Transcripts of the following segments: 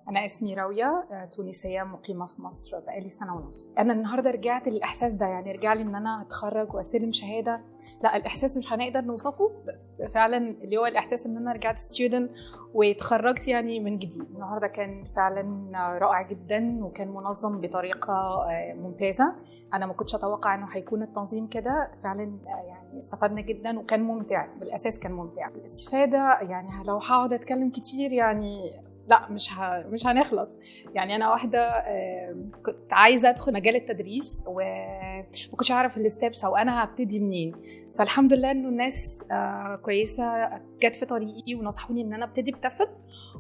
أنا اسمي راوية، تونسية مقيمة في مصر بقالي 1.5 سنة. أنا النهاردة رجعت للإحساس ده، يعني رجع لي إن أنا أتخرج وأستلم شهادة. لا، الإحساس مش هنقدر نوصفه، بس فعلا اللي هو الإحساس إن أنا رجعت ستودنت واتخرجت يعني من جديد. النهاردة كان فعلا رائع جدا وكان منظم بطريقة ممتازة. أنا ما كنتش أتوقع إنه هيكون التنظيم كده. فعلا يعني استفدنا جدا وكان ممتع، بالأساس كان ممتع. الاستفادة يعني لو هقعد أتكلم كتير يعني لا مش هنخلص. يعني انا واحده كنت عايزه ادخل مجال التدريس وما كنتش اعرف الستبس او انا هبتدي منين. فالحمد لله انه الناس كويسه جت في طريقي ونصحوني ان انا ابتدي بتفل،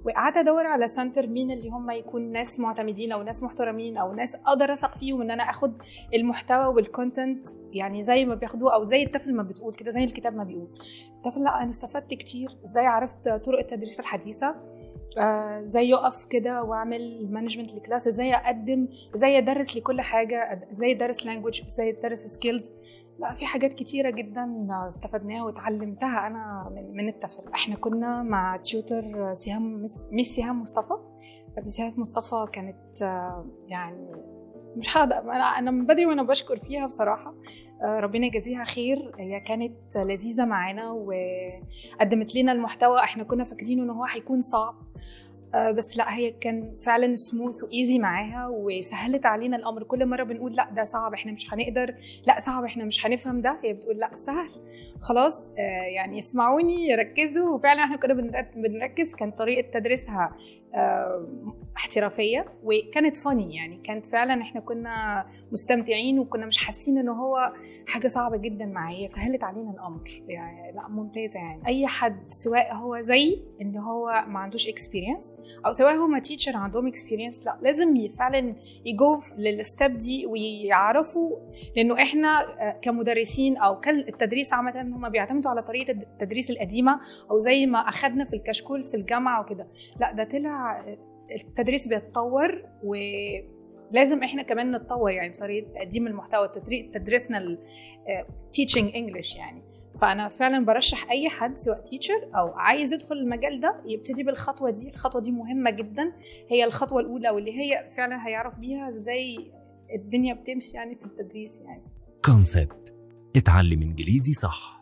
وقعدت ادور على سنتر مين اللي هم يكون ناس معتمدين او ناس محترمين او ناس اقدر اثق فيهم ان انا اخد المحتوى والكونتنت يعني زي ما بياخدوه او زي التفل ما بتقول كده، زي الكتاب ما بيقول. التفل لا، انا استفدت كتير. ازاي عرفت طرق التدريس الحديثه، ازاي يقف كده واعمل مانجمنت لكلاس، ازاي اقدم، ازاي ادرس لكل حاجه، ازاي ادرس لانجويج، ازاي ادرس سكيلز. لا، في حاجات كتيره جدا استفدناها وتعلمتها انا من التفل. احنا كنا مع تيوتر ميس سهام مصطفى. ميس سهام مصطفى كانت يعني مش هقدر، انا من بدري وانا بشكر فيها بصراحه. ربنا يجازيها خير. هي كانت لذيذه معانا وقدمت لنا المحتوى احنا كنا فاكرينه ان هو هيكون صعب، بس لا، هي كان فعلا سموث وايزي معاها وسهلت علينا الامر. كل مره بنقول لا ده صعب احنا مش هنقدر، لا صعب احنا مش هنفهم ده، هي بتقول لا سهل خلاص، يعني اسمعوني ركزوا. وفعلا احنا كنا بنركز. كان طريقه تدريسها احترافيه وكانت فاني، يعني كانت فعلا احنا كنا مستمتعين وكنا مش حاسين ان هو حاجه صعبه جدا معايا. هي سهلت علينا الامر يعني. لا، ممتازه. يعني اي حد سواء هو زي ان هو ما عندوش اكسبيرينس او سواء هما تيتشر عندهم اكسبيرينس، لا لازم فعلا يجوف للستاب دي ويعرفوا. لانه احنا كمدرسين او كالتدريس عامه هما بيعتمدوا على طريقه التدريس القديمه او زي ما اخدنا في الكشكول في الجامعه وكده. لا، ده طلع التدريس بيتطور ولازم احنا كمان نتطور يعني في طريقه تقديم المحتوى، تدريسنا teaching English يعني. فأنا فعلا برشح أي حد سواء تيتشر أو عايز يدخل المجال ده يبتدي بالخطوة دي. الخطوة دي مهمة جدا، هي الخطوة الأولى واللي هي فعلا هيعرف بيها ازاي الدنيا بتمشي يعني في التدريس. يعني كونسبت اتعلم إنجليزي صح.